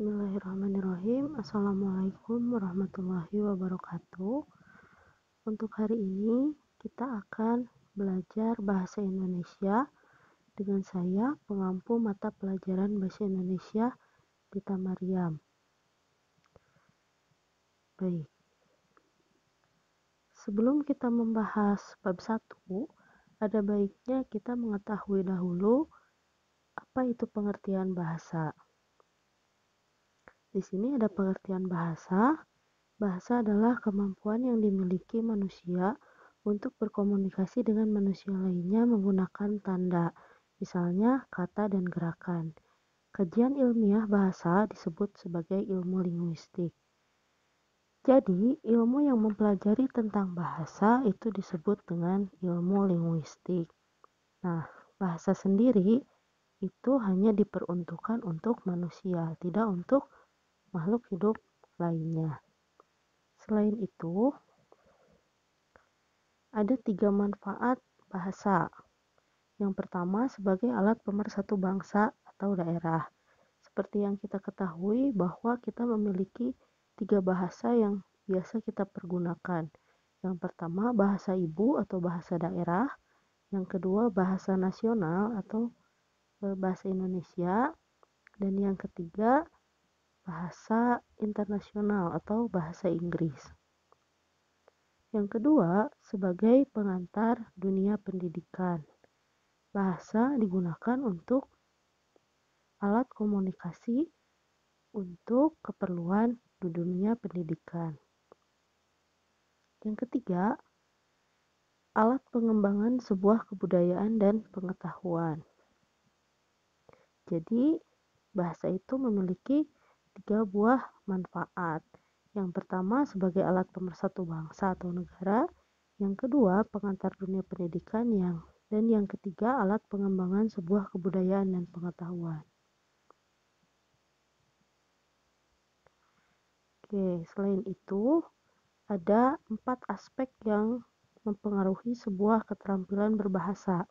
Bismillahirrahmanirrahim. Assalamualaikum warahmatullahi wabarakatuh. Untuk hari ini kita akan belajar bahasa Indonesia dengan saya, pengampu mata pelajaran bahasa Indonesia Dita Mariam. Baik. Sebelum kita membahas bab 1, ada baiknya kita mengetahui dahulu apa itu pengertian bahasa. Di sini ada pengertian bahasa. Bahasa adalah kemampuan yang dimiliki manusia untuk berkomunikasi dengan manusia lainnya menggunakan tanda, misalnya kata dan gerakan. Kajian ilmiah bahasa disebut sebagai ilmu linguistik. Jadi, ilmu yang mempelajari tentang bahasa itu disebut dengan ilmu linguistik. Nah, bahasa sendiri itu hanya diperuntukkan untuk manusia, tidak untuk makhluk hidup lainnya. Selain itu, ada 3 manfaat bahasa. Yang pertama, sebagai alat pemersatu bangsa atau daerah. Seperti yang kita ketahui bahwa kita memiliki 3 bahasa yang biasa kita pergunakan. Yang pertama, bahasa ibu atau bahasa daerah. Yang kedua, bahasa nasional atau bahasa Indonesia. Dan yang ketiga, bahasa internasional atau bahasa Inggris. Yang kedua, sebagai pengantar dunia pendidikan. Bahasa digunakan untuk alat komunikasi untuk keperluan dunia pendidikan. Yang ketiga, alat pengembangan sebuah kebudayaan dan pengetahuan. Jadi, bahasa itu memiliki 3 buah manfaat. Yang pertama, sebagai alat pemersatu bangsa atau negara. Yang kedua, pengantar dunia pendidikan dan yang ketiga, alat pengembangan sebuah kebudayaan dan pengetahuan. Oke, selain itu, ada 4 aspek yang mempengaruhi sebuah keterampilan berbahasa.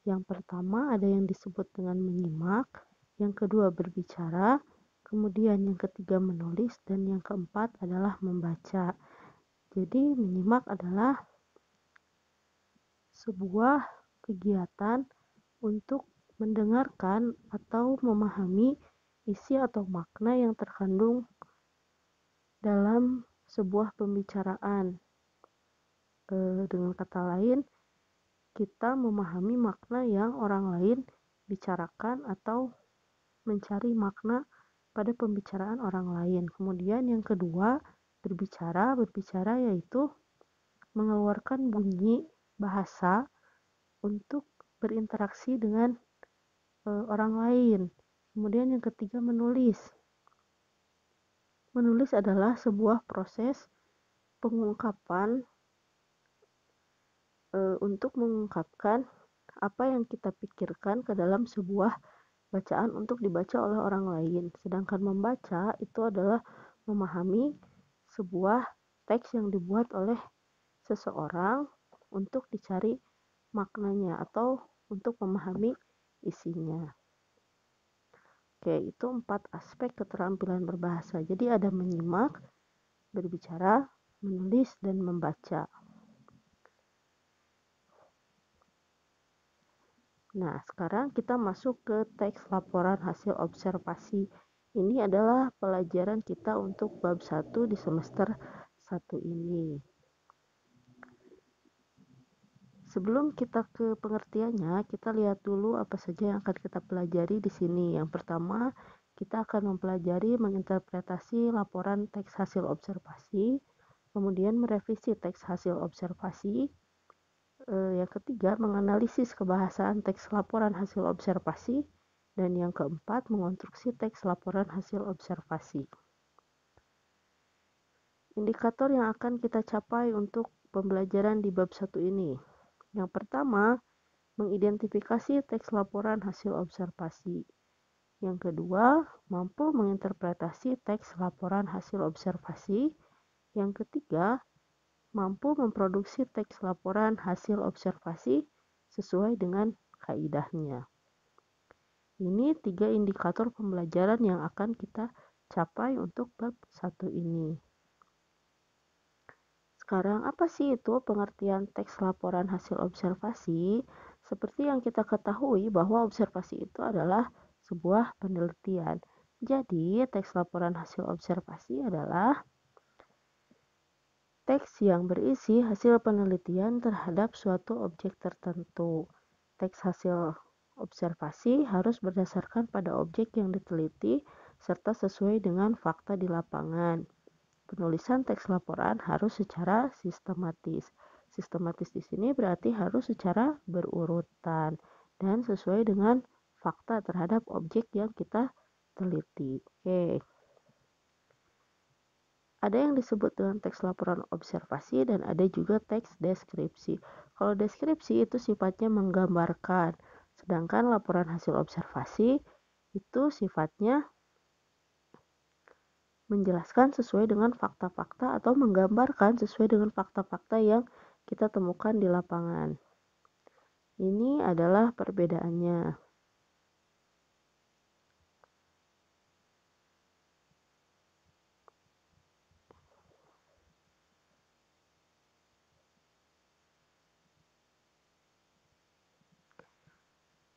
Yang pertama, ada yang disebut dengan menyimak. Yang kedua, berbicara. Kemudian yang ketiga, menulis. Dan yang keempat adalah membaca. Jadi, menyimak adalah sebuah kegiatan untuk mendengarkan atau memahami isi atau makna yang terkandung dalam sebuah pembicaraan. Dengan kata lain, kita memahami makna yang orang lain bicarakan atau mencari makna pada pembicaraan orang lain. Kemudian yang kedua, berbicara. Berbicara yaitu mengeluarkan bunyi bahasa untuk berinteraksi dengan orang lain. Kemudian yang ketiga, menulis. Menulis adalah sebuah proses pengungkapan untuk mengungkapkan apa yang kita pikirkan ke dalam sebuah bacaan untuk dibaca oleh orang lain. Sedangkan membaca itu adalah memahami sebuah teks yang dibuat oleh seseorang untuk dicari maknanya atau untuk memahami isinya. Oke, itu 4 aspek keterampilan berbahasa. Jadi ada menyimak, berbicara, menulis, dan membaca. Nah, sekarang kita masuk ke teks laporan hasil observasi. Ini adalah pelajaran kita untuk bab 1 di semester 1 ini. Sebelum kita ke pengertiannya, kita lihat dulu apa saja yang akan kita pelajari di sini. Yang pertama, kita akan mempelajari menginterpretasi laporan teks hasil observasi, kemudian merevisi teks hasil observasi. Yang ketiga, menganalisis kebahasaan teks laporan hasil observasi, dan yang keempat, mengonstruksi teks laporan hasil observasi. Indikator yang akan kita capai untuk pembelajaran di bab 1 ini. Yang pertama, mengidentifikasi teks laporan hasil observasi. Yang kedua, mampu menginterpretasi teks laporan hasil observasi. Yang ketiga, mampu memproduksi teks laporan hasil observasi sesuai dengan kaidahnya. Ini 3 indikator pembelajaran yang akan kita capai untuk bab 1 ini. Sekarang apa sih itu pengertian teks laporan hasil observasi? Seperti yang kita ketahui bahwa observasi itu adalah sebuah penelitian. Jadi, teks laporan hasil observasi adalah teks yang berisi hasil penelitian terhadap suatu objek tertentu. Teks hasil observasi harus berdasarkan pada objek yang diteliti serta sesuai dengan fakta di lapangan. Penulisan teks laporan harus secara sistematis. Sistematis di sini berarti harus secara berurutan dan sesuai dengan fakta terhadap objek yang kita teliti. Oke. Ada yang disebut dengan teks laporan observasi dan ada juga teks deskripsi. Kalau deskripsi itu sifatnya menggambarkan, sedangkan laporan hasil observasi itu sifatnya menjelaskan sesuai dengan fakta-fakta atau menggambarkan sesuai dengan fakta-fakta yang kita temukan di lapangan. Ini adalah perbedaannya.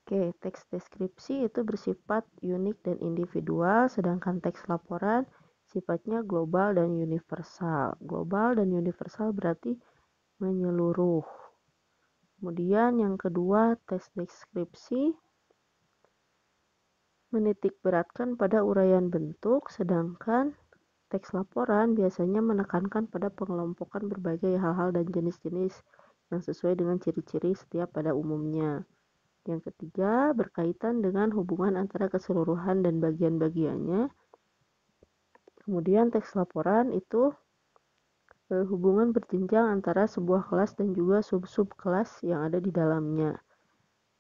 Oke, teks deskripsi itu bersifat unik dan individual, sedangkan teks laporan sifatnya global dan universal. Global dan universal berarti menyeluruh. Kemudian yang kedua, teks deskripsi menitikberatkan pada uraian bentuk, sedangkan teks laporan biasanya menekankan pada pengelompokan berbagai hal-hal dan jenis-jenis yang sesuai dengan ciri-ciri setiap pada umumnya. Yang ketiga, berkaitan dengan hubungan antara keseluruhan dan bagian-bagiannya. Kemudian teks laporan itu hubungan berjenjang antara sebuah kelas dan juga sub-sub kelas yang ada di dalamnya.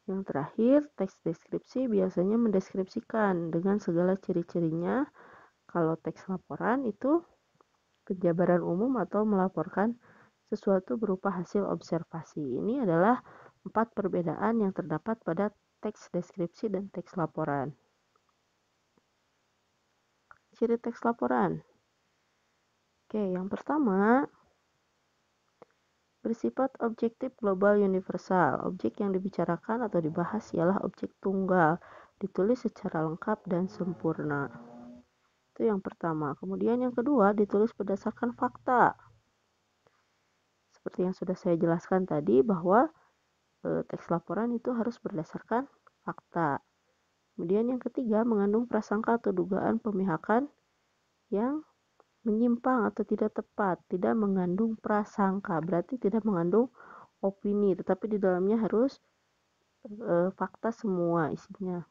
Yang terakhir, teks deskripsi biasanya mendeskripsikan dengan segala ciri-cirinya. Kalau teks laporan itu penjabaran umum atau melaporkan sesuatu berupa hasil observasi. Ini adalah 4 perbedaan yang terdapat pada teks deskripsi dan teks laporan. Ciri teks laporan. Oke, yang pertama, bersifat objektif global universal. Objek yang dibicarakan atau dibahas ialah objek tunggal, ditulis secara lengkap dan sempurna. Itu yang pertama. Kemudian yang kedua, ditulis berdasarkan fakta. Seperti yang sudah saya jelaskan tadi bahwa teks laporan itu harus berdasarkan fakta. Kemudian yang ketiga, mengandung prasangka atau dugaan pemihakan yang menyimpang atau tidak tepat, tidak mengandung prasangka, berarti tidak mengandung opini, tetapi di dalamnya harus fakta semua isinya.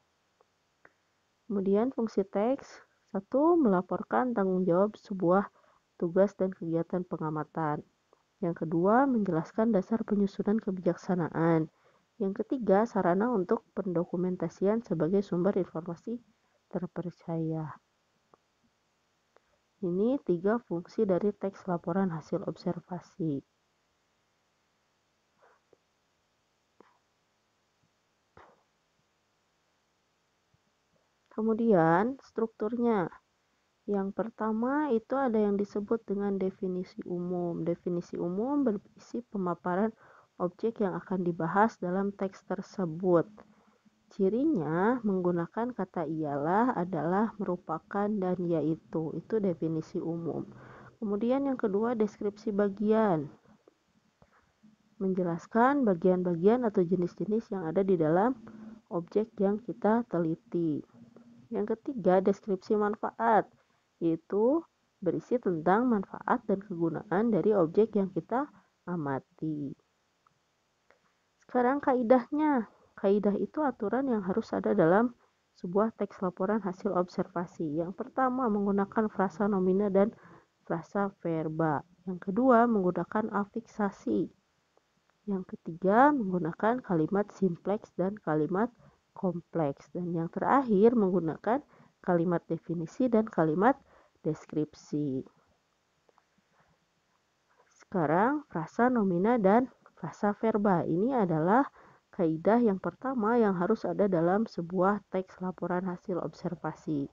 Kemudian fungsi teks, satu, melaporkan tanggung jawab sebuah tugas dan kegiatan pengamatan. Yang kedua, menjelaskan dasar penyusunan kebijaksanaan. Yang ketiga, sarana untuk pendokumentasian sebagai sumber informasi terpercaya. Ini 3 fungsi dari teks laporan hasil observasi. Kemudian, strukturnya. Yang pertama itu ada yang disebut dengan definisi umum. Definisi umum berisi pemaparan objek yang akan dibahas dalam teks tersebut. Cirinya menggunakan kata ialah, adalah, merupakan, dan yaitu. Itu definisi umum. Kemudian yang kedua, deskripsi bagian. Menjelaskan bagian-bagian atau jenis-jenis yang ada di dalam objek yang kita teliti. Yang ketiga, deskripsi manfaat, yaitu berisi tentang manfaat dan kegunaan dari objek yang kita amati. Sekarang kaidahnya. Kaidah itu aturan yang harus ada dalam sebuah teks laporan hasil observasi. Yang pertama, menggunakan frasa nomina dan frasa verba. Yang kedua, menggunakan afiksasi. Yang ketiga, menggunakan kalimat simpleks dan kalimat kompleks. Dan yang terakhir, menggunakan kalimat definisi dan kalimat deskripsi. Sekarang, frasa nomina dan frasa verba. Ini adalah kaidah yang pertama yang harus ada dalam sebuah teks laporan hasil observasi.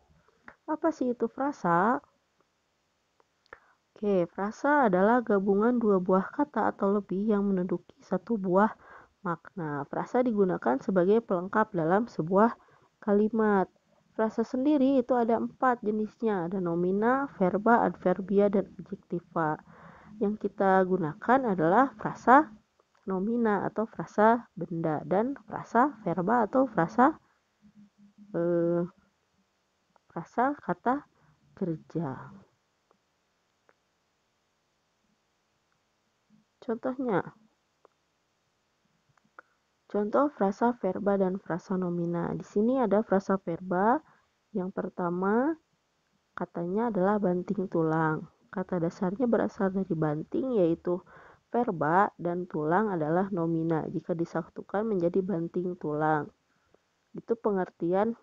Apa sih itu frasa? Oke, frasa adalah gabungan dua buah kata atau lebih yang menduduki satu buah makna. Frasa digunakan sebagai pelengkap dalam sebuah kalimat. Frasa sendiri itu ada 4 jenisnya. Ada nomina, verba, adverbia, dan adjektiva. Yang kita gunakan adalah frasa nomina atau frasa benda dan frasa verba atau eh, frasa kata kerja. Contoh frasa verba dan frasa nomina. Di sini ada frasa verba. Yang pertama katanya adalah banting tulang. Kata dasarnya berasal dari banting yaitu verba dan tulang adalah nomina. Jika disatukan menjadi banting tulang. Itu pengertian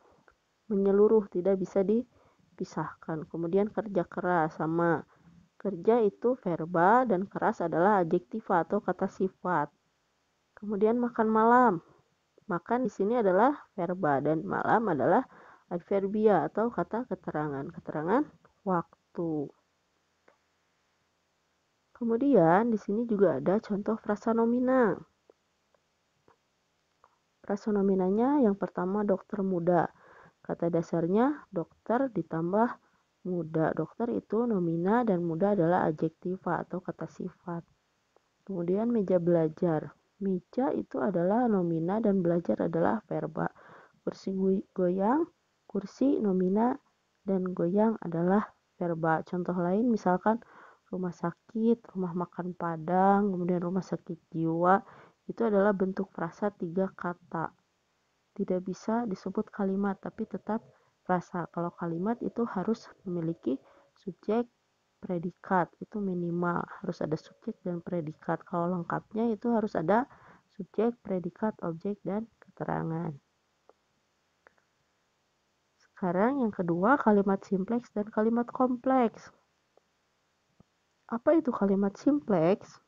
menyeluruh, tidak bisa dipisahkan. Kemudian kerja keras sama. Kerja itu verba dan keras adalah adjektiva atau kata sifat. Kemudian makan malam. Makan di sini adalah verba dan malam adalah adverbia atau kata keterangan. Keterangan waktu. Kemudian di sini juga ada contoh frasa nomina. Frasa nominanya yang pertama dokter muda. Kata dasarnya dokter ditambah muda. Dokter itu nomina dan muda adalah adjektiva atau kata sifat. Kemudian meja belajar. Meja itu adalah nomina dan belajar adalah verba. Kursi goyang, kursi nomina dan goyang adalah verba. Contoh lain misalkan rumah sakit, rumah makan Padang, kemudian rumah sakit jiwa, itu adalah bentuk frasa 3 kata. Tidak bisa disebut kalimat, tapi tetap frasa. Kalau kalimat itu harus memiliki subjek, predikat, itu minimal. Harus ada subjek dan predikat. Kalau lengkapnya itu harus ada subjek, predikat, objek, dan keterangan. Sekarang yang kedua, kalimat simpleks dan kalimat kompleks. Apa itu kalimat simpleks?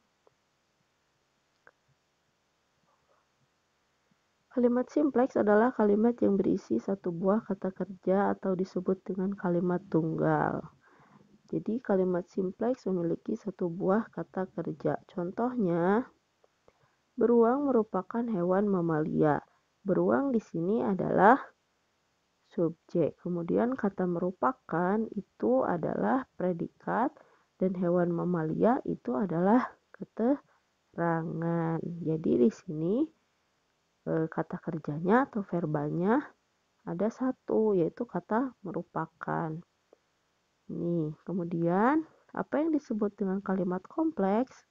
Kalimat simpleks adalah kalimat yang berisi satu buah kata kerja atau disebut dengan kalimat tunggal. Jadi kalimat simpleks memiliki satu buah kata kerja. Contohnya, beruang merupakan hewan mamalia. Beruang di sini adalah subjek. Kemudian kata merupakan itu adalah predikat dan hewan mamalia itu adalah keterangan. Jadi di sini kata kerjanya atau verbanya ada satu, yaitu kata merupakan. Nih, kemudian apa yang disebut dengan kalimat kompleks?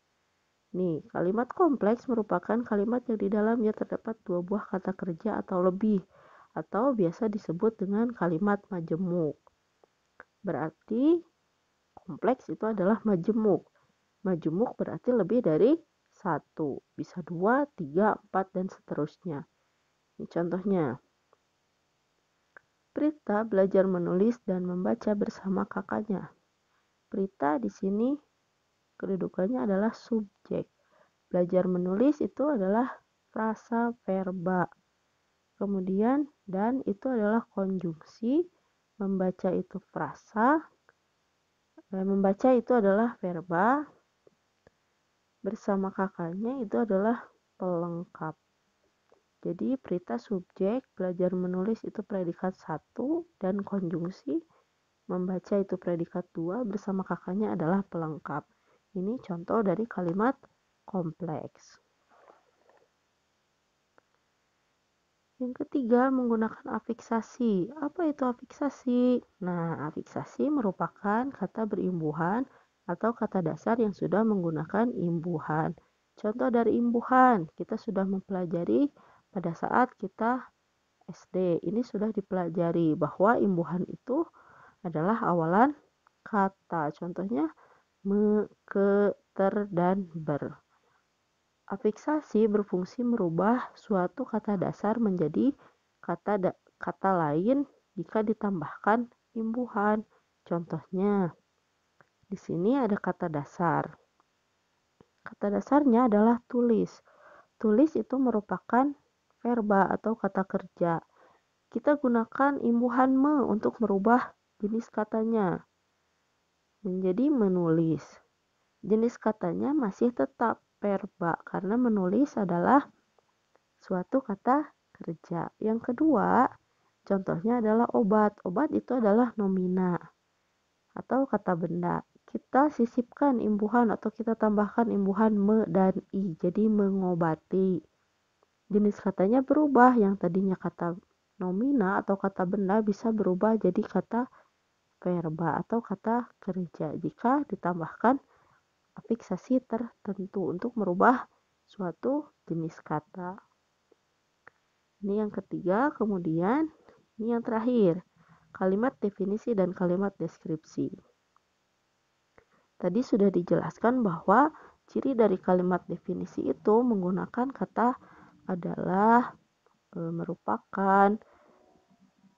Nih, kalimat kompleks merupakan kalimat yang di dalamnya terdapat dua buah kata kerja atau lebih, atau biasa disebut dengan kalimat majemuk. Berarti kompleks itu adalah majemuk. Majemuk berarti lebih dari satu, bisa 2, 3, 4, dan seterusnya. Ini contohnya. Prita belajar menulis dan membaca bersama kakaknya. Prita di sini kedudukannya adalah subjek. Belajar menulis itu adalah frasa verba. Kemudian dan itu adalah konjungsi. Membaca itu frasa. Membaca itu adalah verba. Bersama kakaknya itu adalah pelengkap. Jadi Prita subjek, belajar menulis itu predikat 1 dan konjungsi. Membaca itu predikat 2, bersama kakaknya adalah pelengkap. Ini contoh dari kalimat kompleks. Yang ketiga, menggunakan afiksasi. Apa itu afiksasi? Nah, afiksasi merupakan kata berimbuhan atau kata dasar yang sudah menggunakan imbuhan. Contoh dari imbuhan, kita sudah mempelajari pada saat kita SD. Ini sudah dipelajari bahwa imbuhan itu adalah awalan kata. Contohnya me, ke, ter, dan ber. Afiksasi berfungsi merubah suatu kata dasar menjadi kata lain jika ditambahkan imbuhan. Contohnya, di sini ada kata dasar. Kata dasarnya adalah tulis. Tulis itu merupakan verba atau kata kerja. Kita gunakan imbuhan me untuk merubah jenis katanya menjadi menulis. Jenis katanya masih tetap verba karena menulis adalah suatu kata kerja. Yang kedua, contohnya adalah obat. Obat itu adalah nomina atau kata benda. Kita sisipkan imbuhan atau kita tambahkan imbuhan me dan i, jadi mengobati. Jenis katanya berubah, yang tadinya kata nomina atau kata benda bisa berubah jadi kata verba atau kata kerja jika ditambahkan afiksasi tertentu untuk merubah suatu jenis kata. Ini yang ketiga, kemudian ini yang terakhir, kalimat definisi dan kalimat deskripsi. Tadi sudah dijelaskan bahwa ciri dari kalimat definisi itu menggunakan kata adalah, merupakan,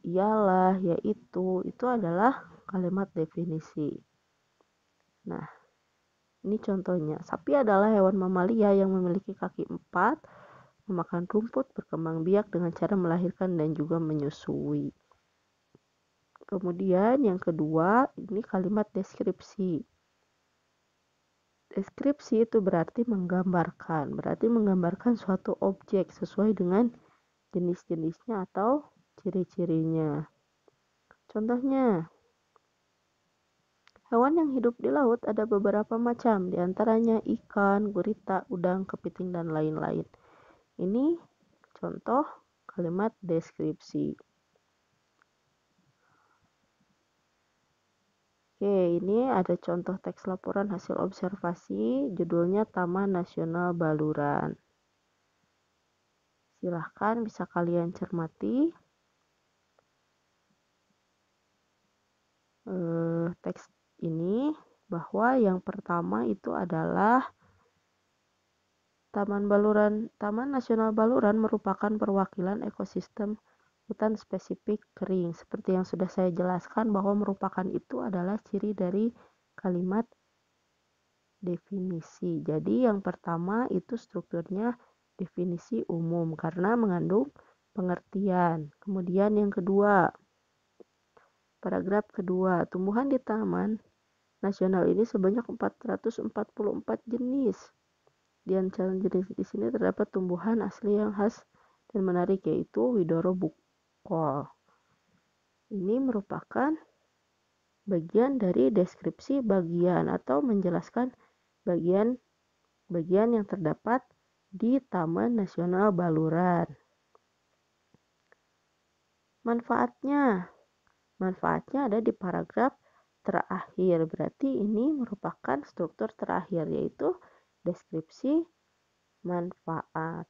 ialah, yaitu, itu adalah kalimat definisi. Nah, ini contohnya. Sapi adalah hewan mamalia yang memiliki kaki 4, memakan rumput, berkembang biak dengan cara melahirkan dan juga menyusui. Kemudian yang kedua, ini kalimat deskripsi. Deskripsi itu berarti menggambarkan suatu objek sesuai dengan jenis-jenisnya atau ciri-cirinya. Contohnya, hewan yang hidup di laut ada beberapa macam, diantaranya ikan, gurita, udang, kepiting, dan lain-lain. Ini contoh kalimat deskripsi. Oke, ini ada contoh teks laporan hasil observasi, judulnya Taman Nasional Baluran. Silahkan bisa kalian cermati. Teks ini bahwa yang pertama itu adalah Taman Nasional Baluran merupakan perwakilan ekosistem hutan spesifik kering. Seperti yang sudah saya jelaskan bahwa merupakan itu adalah ciri dari kalimat definisi. Jadi yang pertama itu strukturnya definisi umum karena mengandung pengertian. Kemudian yang kedua, paragraf kedua, tumbuhan di Taman Nasional ini sebanyak 444 jenis. Di antara jenis di sini terdapat tumbuhan asli yang khas dan menarik, yaitu Widoro Bukol. Ini merupakan bagian dari deskripsi bagian atau menjelaskan bagian yang terdapat di Taman Nasional Baluran. Manfaatnya ada di paragraf terakhir. Berarti ini merupakan struktur terakhir, yaitu deskripsi manfaat.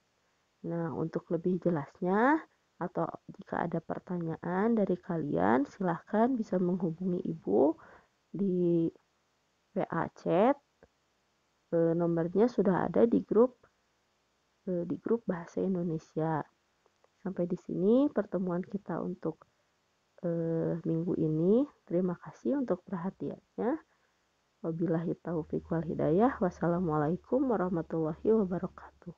Nah, untuk lebih jelasnya atau jika ada pertanyaan dari kalian, silahkan bisa menghubungi Ibu di WA chat. Nomornya sudah ada di grup Bahasa Indonesia. Sampai di sini pertemuan kita untuk minggu ini. Terima kasih untuk perhatiannya. Wabillahi taufiq wal hidayah. Wassalamualaikum warahmatullahi wabarakatuh.